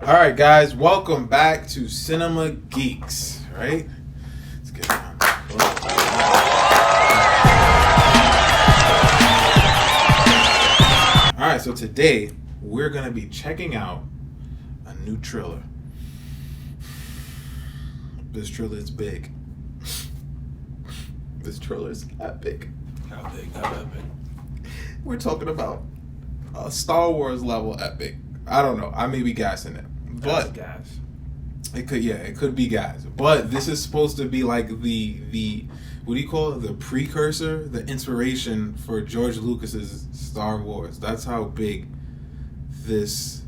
All right, guys, welcome back to Cinema Geeks. Right? Let's get it on. All right, so today we're gonna be checking out a new trailer. This trailer is big. This trailer is epic. How big? How epic? We're talking about a Star Wars level epic. I don't know. I may be gassing it, but gas. It could be gas. But this is supposed to be like the what do you call it? The precursor, the inspiration for George Lucas's Star Wars. That's how big this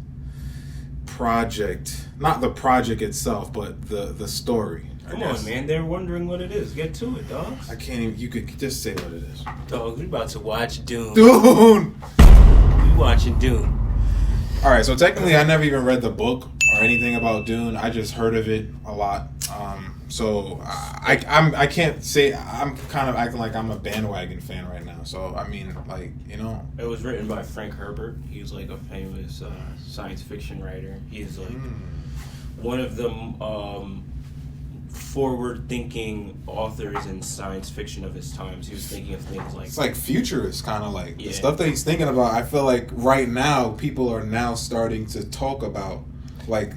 project, not the project itself, but the story. Come on, man. They're wondering what it is. Get to it, dogs. I can't even. You could just say what it is. Dogs, we about to watch Dune. Dune. We watching Dune. All right. So technically, I never even read the book or anything about Dune. I just heard of it a lot. So I can't say. I'm kind of acting like I'm a bandwagon fan right now. So I mean, like, you know. It was written by Frank Herbert. He's like a famous science fiction writer. He's like one of the forward-thinking authors in science fiction of his times. He was thinking of things like... It's like futurist, kind of like. The stuff that he's thinking about, I feel like right now, people are now starting to talk about, like,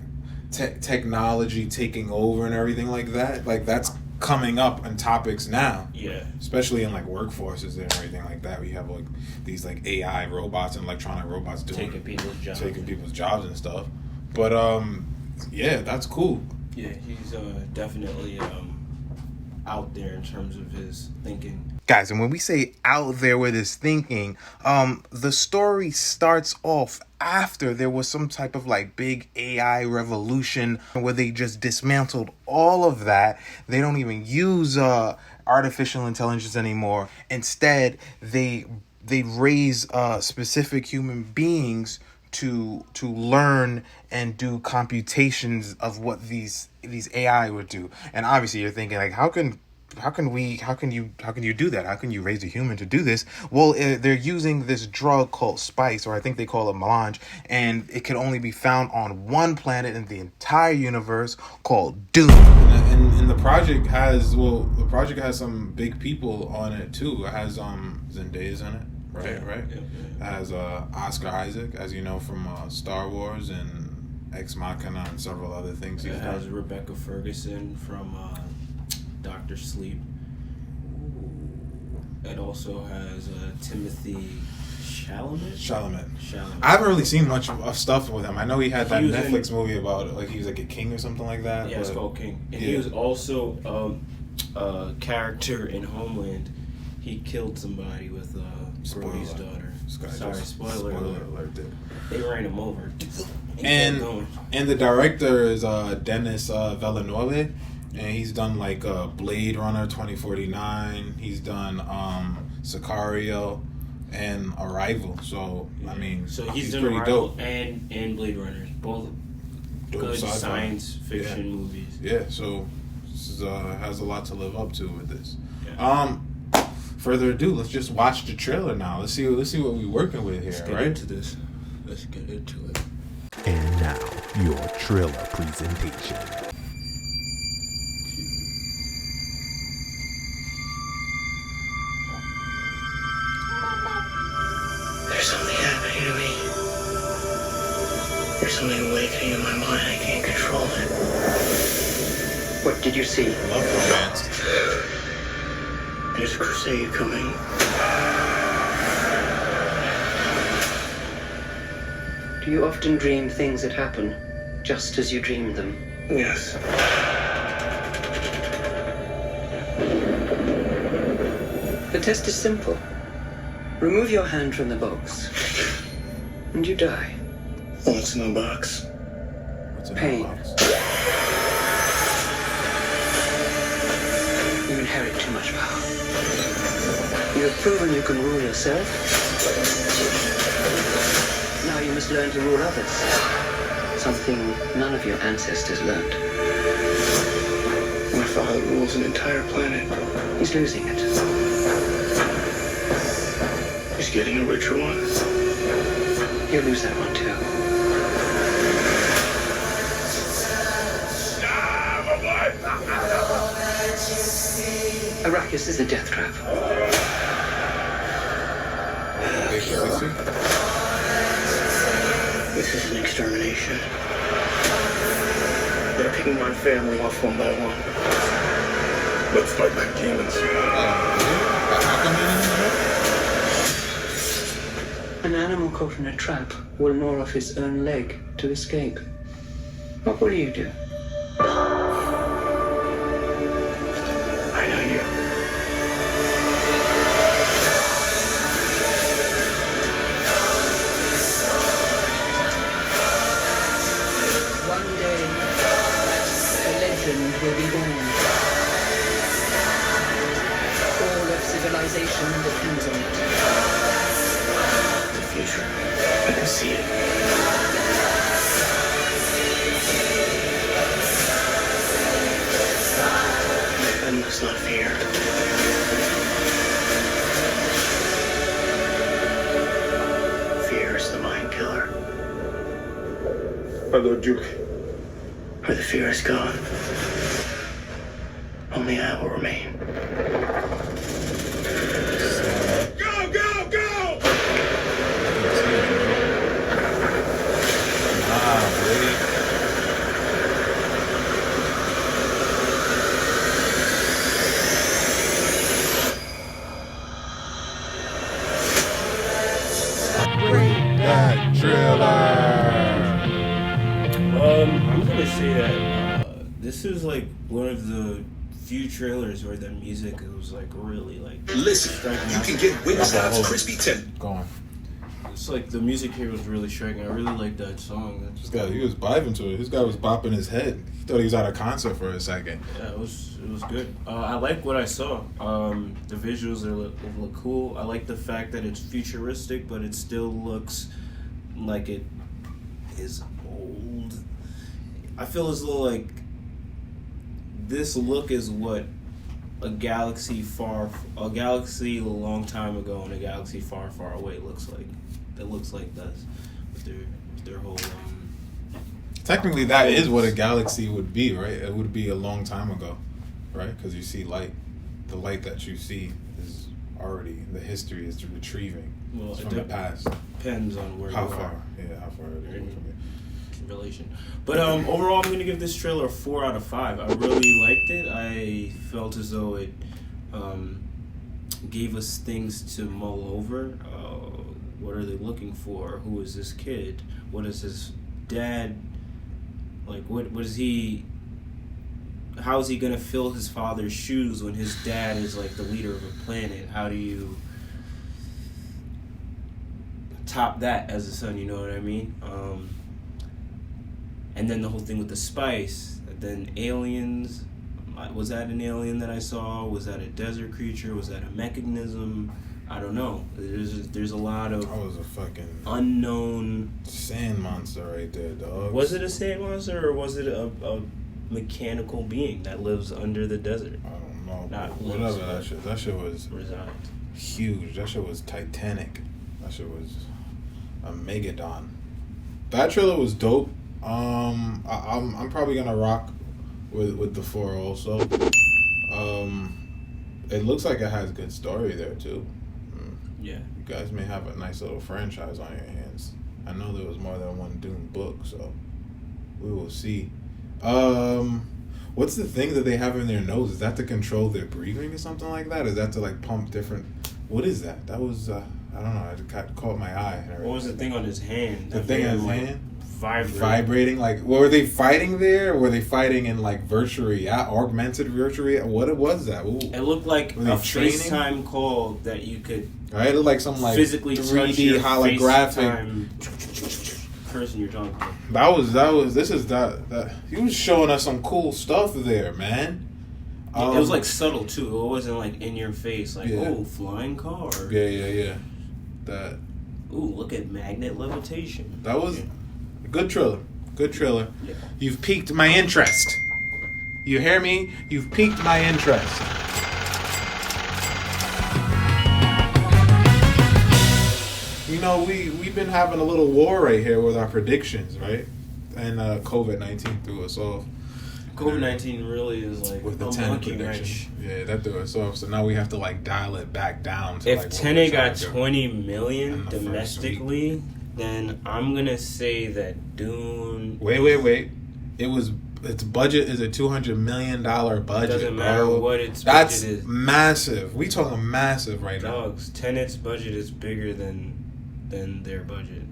technology taking over and everything like that. Like, that's coming up in topics now. Yeah. Especially in, like, workforces and everything like that. We have, like, these, like, AI robots and electronic robots taking people's jobs and stuff. But, yeah, that's cool. Yeah, he's definitely out there in terms of his thinking. Guys, and when we say out there with his thinking, the story starts off after there was some type of like big AI revolution where they just dismantled all of that. They don't even use artificial intelligence anymore. Instead, they raise specific human beings to learn and do computations of what these AI would do. And obviously you're thinking like, how can you do that? How can you raise a human to do this? Well, they're using this drug called spice, or I think they call it melange, and it can only be found on one planet in the entire universe called Dune. And the project has some big people on it too. It has Zendaya's in it. Right. Yeah. It has Oscar Isaac, as you know from Star Wars and Ex Machina and several other things. It has Rebecca Ferguson from Dr. Sleep. It also has Timothy Chalamet. I haven't really seen much of stuff with him. I know he had that Netflix movie about it, like he was like a king or something like that. Yeah, it's called King. And he was also a character in Homeland. He killed somebody with Brody's daughter. Sorry, spoiler alert. They ran him over. And the director is Denis Villeneuve, and he's done like Blade Runner 2049. He's done Sicario and Arrival. So I mean, he's done pretty Arrival dope. and Blade Runner, both dope good sci-fi. Science fiction movies. Yeah, so this has a lot to live up to with this. Yeah. Further ado, let's just watch the trailer now. Let's see what we're working with here. Let's get into this. Let's get into it. And now, your trailer presentation. There's something happening to me. There's something awakening in my mind. I can't control it. What did you see? Love romance. There's a crusade coming. Do you often dream things that happen just as you dreamed them? Yes. The test is simple. Remove your hand from the box, and you die. What's in the box? Pain. You inherit too much power. You have proven you can rule yourself. Now you must learn to rule others. Something none of your ancestors learned. My father rules an entire planet. He's losing it. He's getting a richer one. He'll lose that one too. This is a death trap. This is an extermination. They're picking my family off one by one. Let's fight like demons. An animal caught in a trap will gnaw off his own leg to escape. What will you do? I know you. One day, a legend will be born. All of civilization depends on it. The future. I can see it. Men must not fear. Fear is the mind killer. My Lord Duke. Where the fear is gone, only I will remain. Go, go, go! That I'm gonna say that this is like one of the few trailers where the music was like really like. Listen, you can get Wingstop's crispy tender. Go on. It's like the music here was really striking. I really like that song. This guy, he was vibing to it. This guy was bopping his head. He thought he was at a concert for a second. Yeah, it was good. I like what I saw. The visuals look cool. I like the fact that it's futuristic, but it still looks like it is old. I feel as though like this look is what a galaxy a long time ago and a galaxy far, far away looks like. It looks like that with their whole. Technically, that is what a galaxy would be, right? It would be a long time ago, right? Because you see light. The light that you see is already, the history is retrieving. Well, it's from the past. Depends on where How you far? are. Yeah, how far it is from you. Relation. But overall, I'm going to give this trailer a 4 out of 5. I really liked it. I felt as though it gave us things to mull over. What are they looking for? Who is this kid? What is his dad? Like, what is he... How is he going to fill his father's shoes when his dad is, like, the leader of a planet? How do you top that as a son, you know what I mean? And then the whole thing with the spice. Then aliens. Was that an alien that I saw? Was that a desert creature? Was that a mechanism? I don't know. There's a lot of... That was a fucking... unknown... sand monster right there, dog. Was it a sand monster or was it a mechanical being that lives under the desert? I don't know. Not whatever lives, that shit was resides. huge. That shit was titanic. That shit was a megadon. That trailer was dope. I'm probably gonna rock with the 4 also. It looks like it has good story there too. Yeah. You guys may have a nice little franchise on your hands. I know there was more than one Dune book, so we will see. What's the thing that they have in their nose? Is that to control their breathing or something like that? Is that to like pump different? What is that? That was I don't know. It caught my eye. What was the thing on his hand? The thing on his hand? Vibrating. Like, were they fighting there? Or were they fighting in like augmented virtual? What was that? Ooh. It looked like Were they a training? FaceTime call that you could Right? It looked like some like physically 3D holographic FaceTime person you're talking to. That he was showing us some cool stuff there, man. It was like subtle too. It wasn't like in your face, like, Yeah. oh, flying car. Yeah. That Ooh, look at magnet levitation. that was a good trailer. Good trailer. Yeah. You've piqued my interest. You hear me? You've piqued my interest. You know, we've been having a little war right here with our predictions, right? And COVID-19 threw us off. COVID-19 really is like with the a Tenet monkey prediction. wrench. Yeah, that threw us off. So now we have to like dial it back down. To, If like, Tenet got $20 $20 in million the first domestically, then I'm gonna say that Dune. Wait. Its budget is a $200 million budget. Doesn't matter bro. what its That's budget is. massive. We talking massive right Dogs. Tenet's budget is bigger than their budget,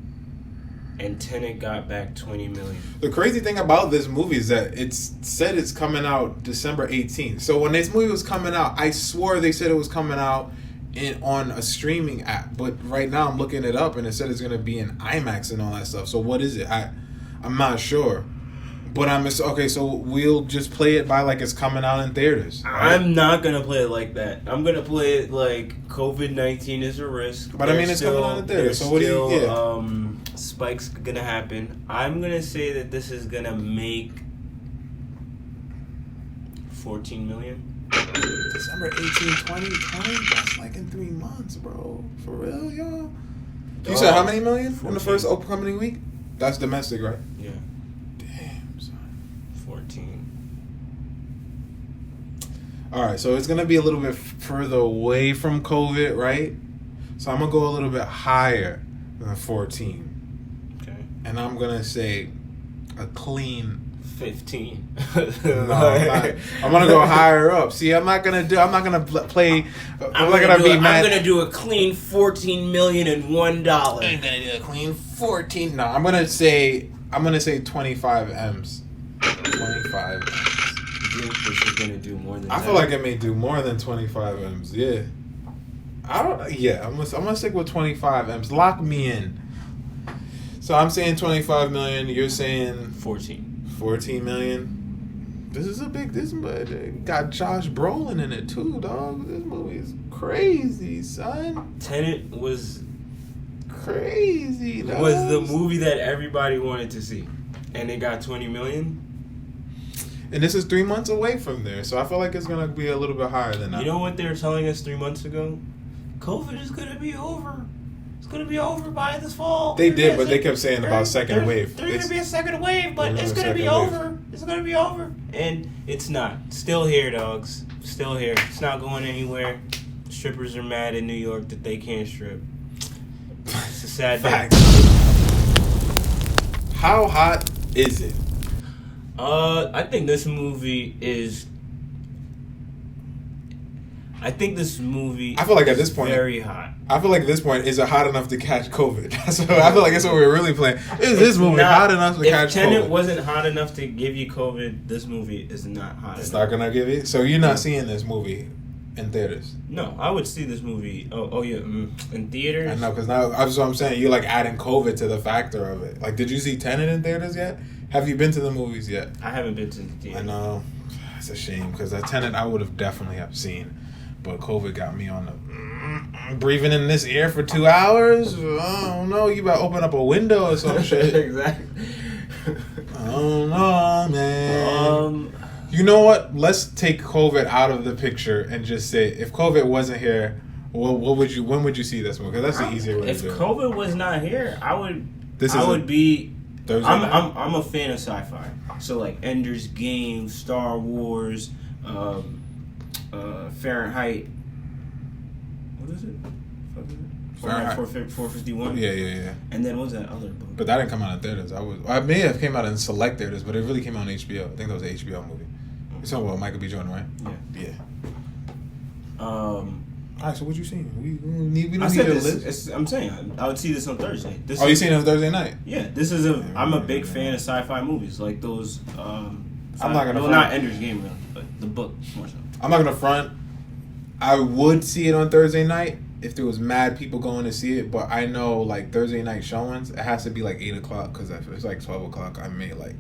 and Tenet got back $20 million. now. The crazy thing about this movie is that it's said it's coming out December 18th. So when this movie was coming out, I swore they said it was coming out on a streaming app. But right now I'm looking it up and it said it's gonna be in IMAX and all that stuff. So what is it? I'm not sure. But okay, so we'll just play it by like it's coming out in theaters. Right? I'm not gonna play it like that. I'm gonna play it like COVID-19 is a risk. But I mean, it's coming out in theaters. So what do you? Yeah. Spike's gonna happen. I'm gonna say that this is gonna make $14 million. December 18th, 2020. That's like in 3 months, bro. For real, y'all. You said how many million 14. in the first upcoming week? That's domestic, right? Yeah. Damn, son. 14. All right, so it's gonna be a little bit further away from COVID, right? So I'm gonna go a little bit higher than 14, Okay. and I'm gonna say a clean. 15. No, I'm gonna go higher up. See, I'm not gonna play. I'm not gonna be mad. I'm gonna do a clean $14 million and $1. I'm gonna do a clean 14. No, I'm gonna say 25 M's. 25 M's. You think this is gonna do more than I that? feel like it may do more than 25 M's. Yeah. I'm gonna stick with 25 M's. Lock me in. So I'm saying 25 million. You're saying 14 million. This is a big. This got Josh Brolin in it too, dog. This movie is crazy, son. Tenet was Crazy, dog. was the movie that everybody wanted to see, and it got 20 million. And this is 3 months away from there, so I feel like it's gonna be a little bit higher than that. You know what they were telling us 3 months ago? COVID is gonna be over. It's gonna be over by this fall. They did, but they kept saying about second wave. There's gonna be a second wave, but There's it's gonna gonna be be a second over. It's gonna be over, and it's not. Still here, dogs. Still here. It's not going anywhere. Strippers are mad in New York that they can't strip. It's a sad day. Facts. How hot is it? I think this movie is. I feel like at this point, very hot. I feel like at this point, is it hot enough to catch COVID? So I feel like that's what we're really playing. Is this movie hot enough to catch COVID? If Tenet COVID? wasn't hot enough to give you COVID, this movie is not hot It's enough. not gonna give you. So you're not seeing this movie in theaters? No, I would see this movie. Oh yeah, in theaters. I know, because now that's what I'm saying. You're like adding COVID to the factor of it. Like, did you see Tenet in theaters yet? Have you been to the movies yet? I haven't been to the theater. I know. It's a shame because that Tenet I would have definitely have seen, but COVID got me on the breathing in this air for 2 hours. I don't know. You better open up a window or some shit. Exactly. I don't know, man. You know what? Let's take COVID out of the picture and just say, if COVID wasn't here, when would you see this movie? Because that's the easier way If to do it. COVID was not here, I would. This I is would be. Thursday I'm night? I'm a fan of sci-fi. So like Ender's Game, Star Wars, Fahrenheit. What is it? Fahrenheit 451. Yeah. And then what was that other book? But that didn't come out in theaters. I may have came out in select theaters, but it really came out on HBO. I think that was an HBO movie. You're talking about Michael B. Jordan, right? Yeah. All right, so what you seen? We don't need I a said list. this. I'm saying I would see this on Thursday. You seen it on Thursday night? Yeah, this is I'm a big fan of sci-fi movies, like those. I'm not gonna well, front. not Ender's Game, really, but the book more so. I'm not gonna front. I would see it on Thursday night if there was mad people going to see it, but I know like Thursday night showings, it has to be like 8:00 because if it's like 12:00, I may like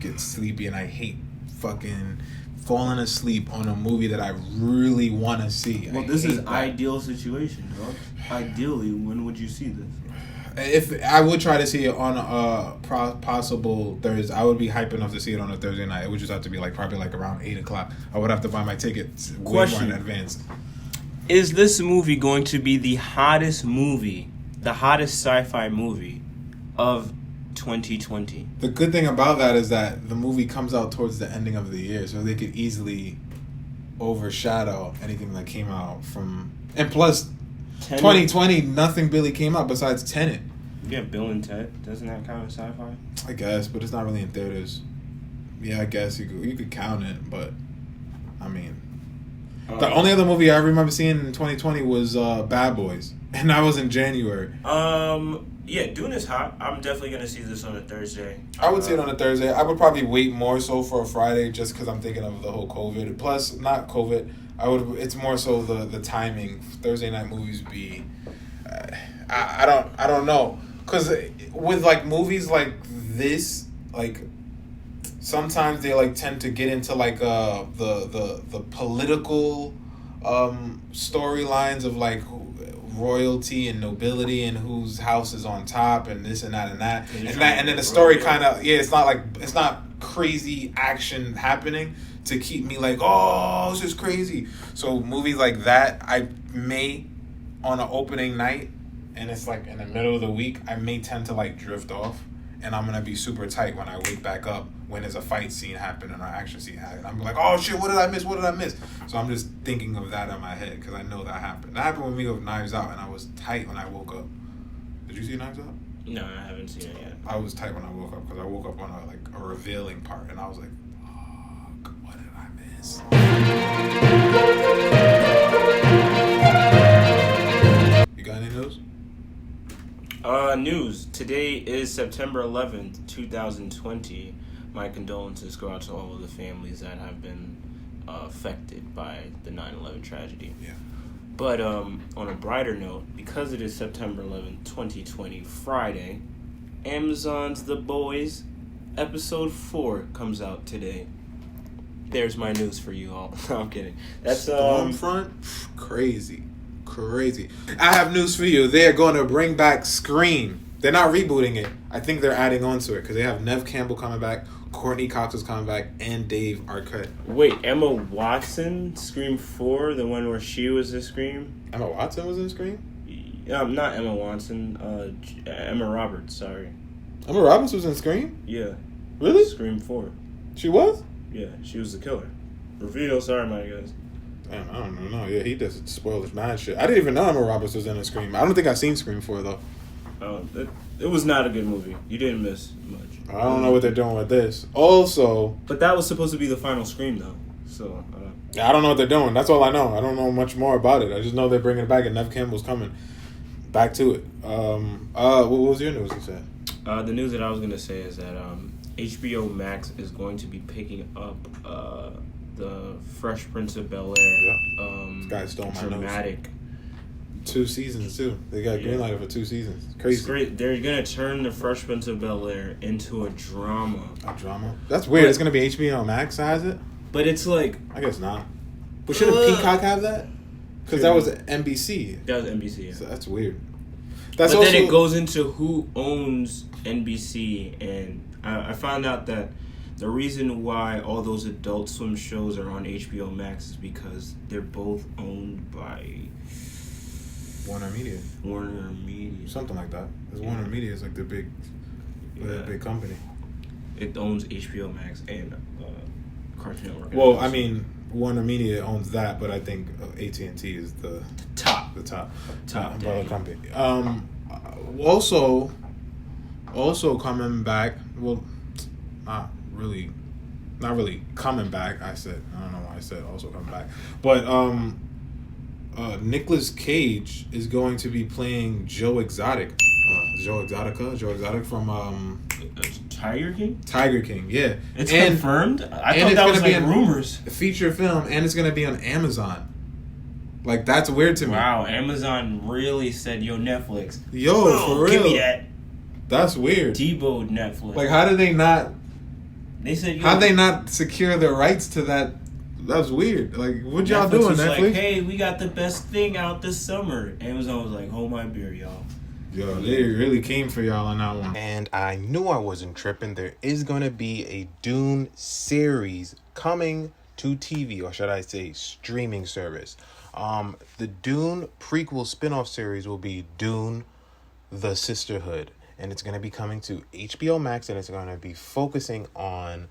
get sleepy, and I hate fucking falling asleep on a movie that I really want to see. Well, this is ideal situation, dog. Ideally, when would you see this? If I would try to see it on a possible Thursday, I would be hype enough to see it on a Thursday night. It would just have to be like probably like around 8:00. I would have to buy my tickets way more in advance. Is this movie going to be the hottest sci-fi movie of 2020. The good thing about that is that the movie comes out towards the ending of the year, so they could easily overshadow anything that came out from. And plus, Tenet. 2020, nothing really came out besides Tenet. Yeah, Bill and Ted. Doesn't that count as sci-fi? I guess, but it's not really in theaters. Yeah, I guess you could count it, but I mean, the only other movie I remember seeing in 2020 was Bad Boys, and that was in January. Yeah, Dune is hot. I'm definitely gonna see this on a Thursday. I would see it on a Thursday. I would probably wait more so for a Friday, just because I'm thinking of the whole COVID. Plus, not COVID. It's more so the timing. Thursday night movies be. I don't know, because with like movies like this, like sometimes they like tend to get into like the political storylines of like royalty and nobility and whose house is on top and this and that, and then the story kind of it's not crazy action happening to keep me like, oh, this is crazy. So movies like that, I may on an opening night and it's like in the middle of the week, I may tend to like drift off, and I'm gonna be super tight when I wake back up when there's a fight scene happening or action scene happening. I'm like, oh shit, what did I miss? So I'm just thinking of that in my head because I know that happened. That happened with me with Knives Out, and I was tight when I woke up. Did you see Knives Out? No, I haven't seen it yet. I was tight when I woke up because I woke up on a revealing part, and I was like, fuck, what did I miss? You got any news? News. Today is September 11th, 2020. My condolences go out to all of the families that have been affected by the 9/11 tragedy. Yeah. But on a brighter note, because it is September 11th, 2020, Friday, Amazon's The Boys episode 4 comes out today. There's my news for you all. No, I'm kidding. That's Stormfront? Crazy. I have news for you. They are going to bring back Scream. They're not rebooting it. I think they're adding on to it because they have Nev Campbell coming back, Courtney Cox is coming back, and Dave Arquette. Wait, Emma Watson, Scream 4, the one where she was a Scream? Emma Watson was in Scream? Not Emma Watson, Emma Roberts, sorry. Emma Roberts was in Scream? Yeah. Really? Scream 4. She was? Yeah, she was the killer. Reveal, sorry, my guys. Damn, I don't know. Yeah, he does spoilers, mad shit. I didn't even know Emma Roberts was in a Scream. I don't think I've seen Scream 4, though. It was not a good movie. You didn't miss much. I don't know what they're doing with this. Also... But that was supposed to be the final Scream, though. So, I don't know what they're doing. That's all I know. I don't know much more about it. I just know they're bringing it back and Nev Campbell's coming back to it. What was your news you said? The news that I was going to say is that HBO Max is going to be picking up the Fresh Prince of Bel-Air. Yep. This guy stole my dramatic. 2 seasons, too. They got greenlighted for 2 seasons. It's Crazy. great. They're going to turn the Fresh Prince of Bel-Air into a drama. A drama? That's weird. It's going to be HBO Max, has it? But it's like... I guess not. But shouldn't Peacock have that? Because that was NBC. That was NBC, yeah. So that's weird. But then it goes into who owns NBC, and I found out that the reason why all those Adult Swim shows are on HBO Max is because they're both owned by... Warner Media. Something like that. Because Warner Media is like the big company. It owns HBO Max and Cartoon Network. Well, I mean, Warner Media owns that, but I think AT&T is the top umbrella company. Also coming back. Well, not really coming back. I don't know why I said also coming back, but Nicolas Cage is going to be playing Joe Exotic. Joe Exotic from Tiger King? Tiger King, yeah. It's confirmed? I thought that was like rumors. Feature film, and it's going to be on Amazon. Like, that's weird to me. Wow, Amazon really said, yo, Netflix. For real. Give me that. That's weird. Deboed Netflix. Like, how did they not... They said... How'd they not secure the rights to that? That's weird. Like, what y'all doing, Netflix? Like, hey, we got the best thing out this summer. Amazon was like, hold my beer, y'all. Yo, they really came for y'all on that one. And I knew I wasn't tripping. There is going to be a Dune series coming to TV, or should I say streaming service. The Dune prequel spin-off series will be Dune: The Sisterhood. and it's going to be coming to HBO Max, and it's going to be focusing on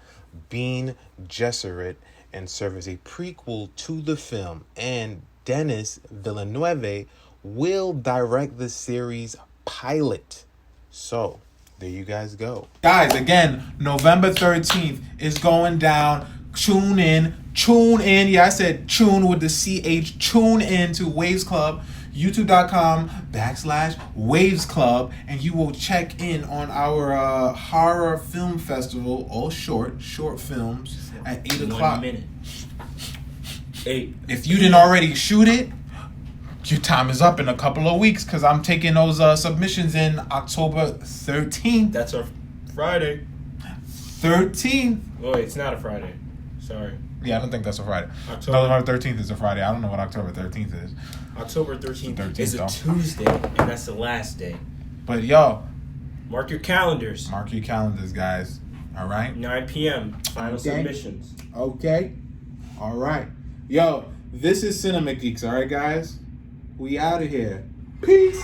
Bene Gesserit and serve as a prequel to the film. And Denis Villeneuve will direct the series pilot. So there you guys go. Guys, again, November 13th is going down. Tune in. Yeah, I said tune with the CH. Tune in to Wavez Club, youtube.com/Wavez Club, and you will check in on our horror film festival, all short films at 8 o'clock. 1 minute. 8. If you didn't already shoot it, your time is up in a couple of weeks, because I'm taking those submissions in October 13th. That's our Friday. 13th. Oh, it's not a Friday. Sorry. Yeah, I don't think that's a Friday. October 13th is a Friday. I don't know what October 13th is. October 13th, 13th is a though. Tuesday, and that's the last day. But yo, Mark your calendars. mark your calendars, guys. All right? 9 p.m. Final Okay. submissions. Okay. All right. Yo, this is Cinema Geeks, all right, guys? We out of here. Peace.